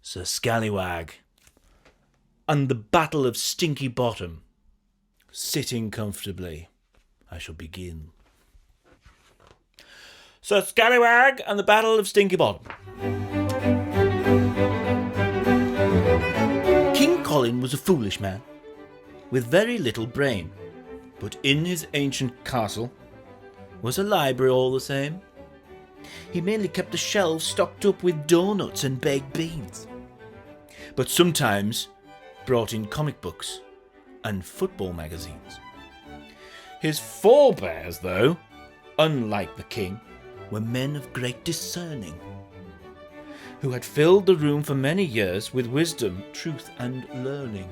Sir Scallywag, and the Battle of Stinky Bottom. Sitting comfortably, I shall begin. Sir Scallywag and the Battle of Stinky Bottom. King Colin was a foolish man, with very little brain, but in his ancient castle was a library all the same. He mainly kept the shelves stocked up with doughnuts and baked beans, but sometimes brought in comic books and football magazines. His forebears, though, unlike the king, were men of great discerning, who had filled the room for many years with wisdom, truth, and learning.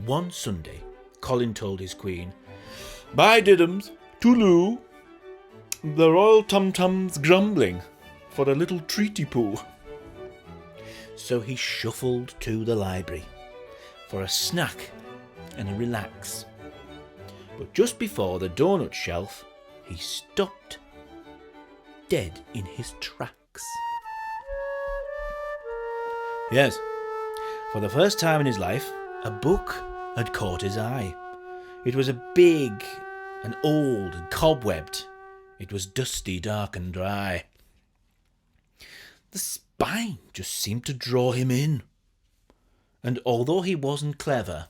One Sunday, Colin told his queen, "By diddums, Toulou, the royal tum-tum's grumbling for a little treaty poo." So he shuffled to the library for a snack and a relax. But just before the doughnut shelf, he stopped dead in his tracks. Yes, for the first time in his life, a book had caught his eye. It was a big and old and cobwebbed. It was dusty, dark and dry. The spine just seemed to draw him in. And although he wasn't clever,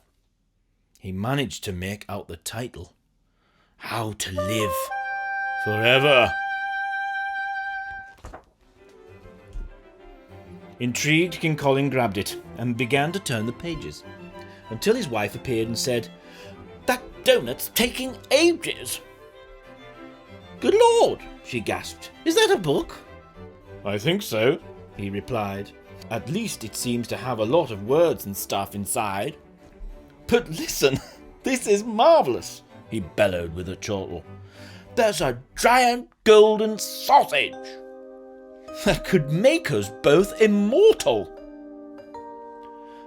he managed to make out the title, How to Live Forever. Intrigued, King Colin grabbed it and began to turn the pages, until his wife appeared and said, "That doughnut's taking ages." "Good Lord," she gasped, "is that a book?" "I think so," he replied. "At least it seems to have a lot of words and stuff inside." "But listen, this is marvellous," he bellowed with a chortle. "There's a giant golden sausage that could make us both immortal.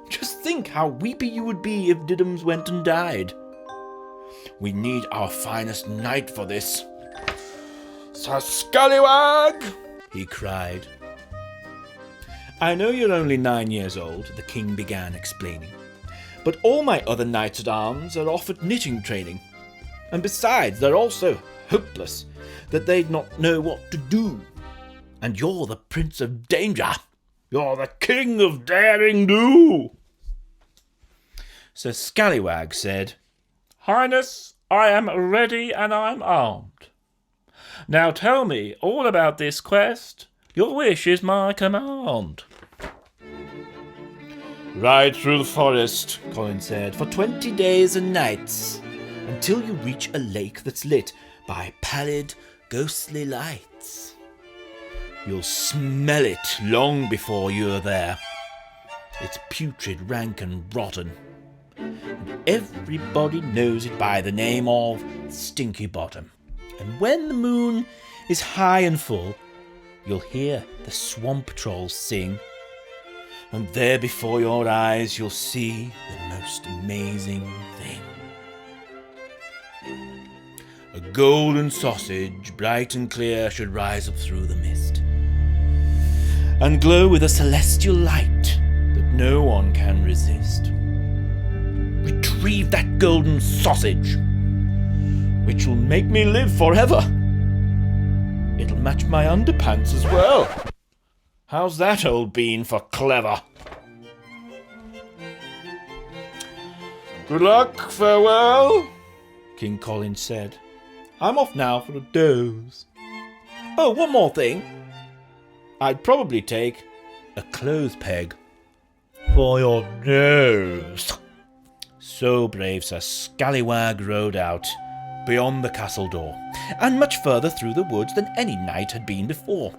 Just think how weepy you would be if Diddums went and died. We need our finest knight for this. Sir Scallywag!" he cried. "I know you're only 9 years old," the king began explaining, "but all my other knights-at-arms are off at knitting training. And besides, they're all so hopeless that they'd not know what to do. And you're the Prince of Danger. You're the King of Daring-Do." Sir Scallywag said, "Highness, I am ready and I'm armed. Now tell me all about this quest. Your wish is my command." "Ride through the forest," Colin said, "for 20 days and nights, until you reach a lake that's lit by pallid, ghostly lights. You'll smell it long before you're there. It's putrid, rank and rotten. And everybody knows it by the name of Stinky Bottom. And when the moon is high and full, you'll hear the swamp trolls sing. And there before your eyes you'll see the most amazing thing. A golden sausage, bright and clear, should rise up through the mist and glow with a celestial light that no one can resist. Retrieve that golden sausage, which will make me live forever. It'll match my underpants as well. How's that, old bean, for clever? Good luck, farewell, King Colin said. I'm off now for a doze. Oh, one more thing. I'd probably take a clothes peg for your nose. So brave Sir Scallywag rode out beyond the castle door, and much further through the woods than any knight had been before.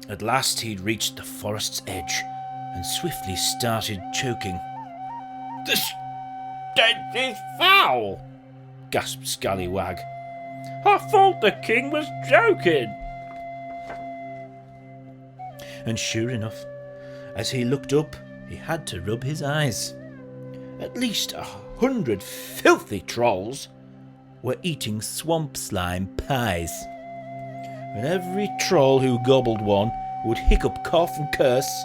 At last he'd reached the forest's edge, and swiftly started choking. "This stench is foul," gasped Scallywag. "I thought the king was joking." And sure enough, as he looked up, he had to rub his eyes. At least 100 filthy trolls were eating swamp slime pies, and every troll who gobbled one would hiccup, cough and curse,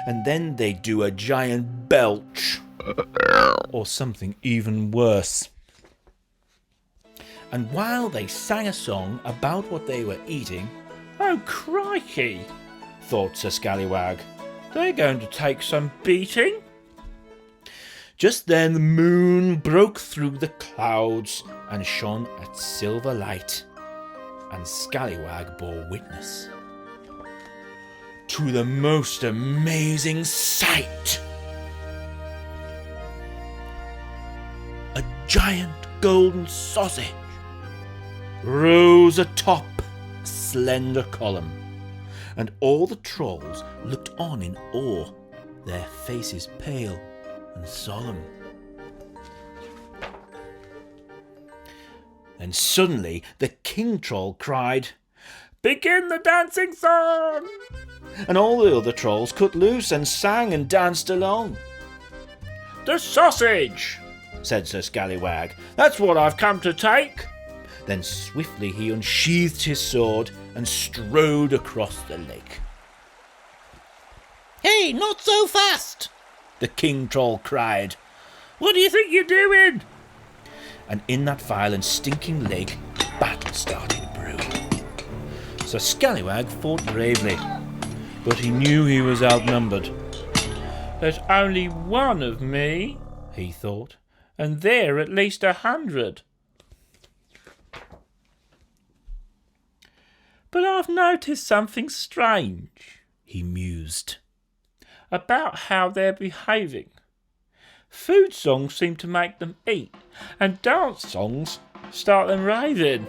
and then they'd do a giant belch, or something even worse. And while they sang a song about what they were eating, "Oh, crikey," thought Sir Scallywag, "they're going to take some beating." Just then the moon broke through the clouds and shone a silver light, and Scallywag bore witness to the most amazing sight. A giant golden sausage rose atop a slender column, and all the trolls looked on in awe, their faces pale and solemn. Then suddenly the king troll cried, "Begin the dancing song!" And all the other trolls cut loose and sang and danced along. "The sausage!" said Sir Scallywag. "That's what I've come to take." Then swiftly he unsheathed his sword and strode across the lake. "Hey, not so fast!" the king troll cried. "What do you think you're doing?" And in that vile and stinking lake, battle started to brew. Sir Scallywag fought bravely, but he knew he was outnumbered. "There's only one of me," he thought, "and they're at least 100. But I've noticed something strange," he mused, "about how they're behaving. Food songs seem to make them eat, and dance songs start them raving.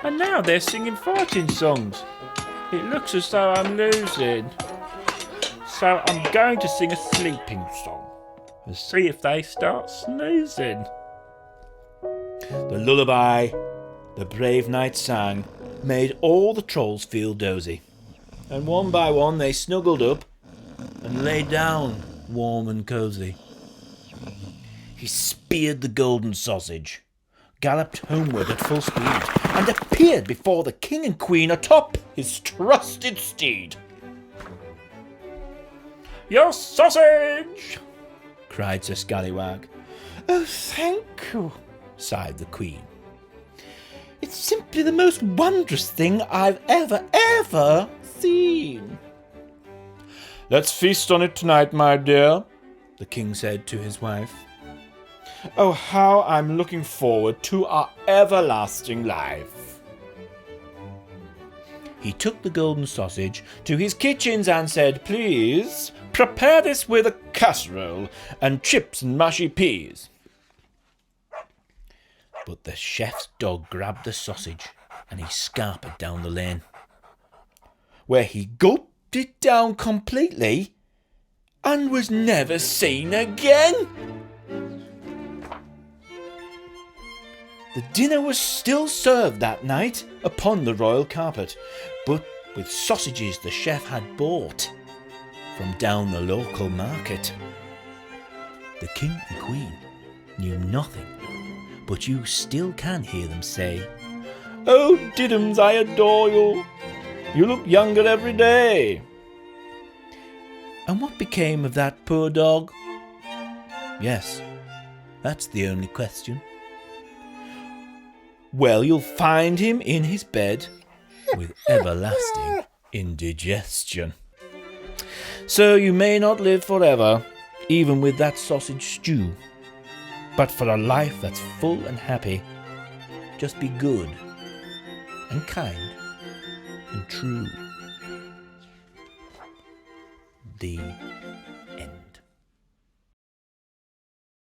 And now they're singing fighting songs. It looks as though I'm losing. So I'm going to sing a sleeping song and see if they start snoozing." The lullaby the brave knight sang made all the trolls feel dozy, and one by one they snuggled up and lay down warm and cosy. He speared the golden sausage, galloped homeward at full speed, and appeared before the king and queen atop his trusted steed. "Your sausage!" cried Sir Scallywag. "Oh, thank you," sighed the queen. "It's simply the most wondrous thing I've ever seen." "Let's feast on it tonight, my dear," the king said to his wife. "Oh, how I'm looking forward to our everlasting life." He took the golden sausage to his kitchens and said, "Please prepare this with a casserole and chips and mushy peas." But the chef's dog grabbed the sausage and he scarpered down the lane, where he gulped it down completely and was never seen again. The dinner was still served that night upon the royal carpet, but with sausages the chef had bought from down the local market. The king and queen knew nothing, but you still can hear them say, "Oh, Diddums, I adore you. You look younger every day." And what became of that poor dog? Yes, that's the only question. Well, you'll find him in his bed with everlasting indigestion. So you may not live forever, even with that sausage stew. But for a life that's full and happy, just be good and kind and true. The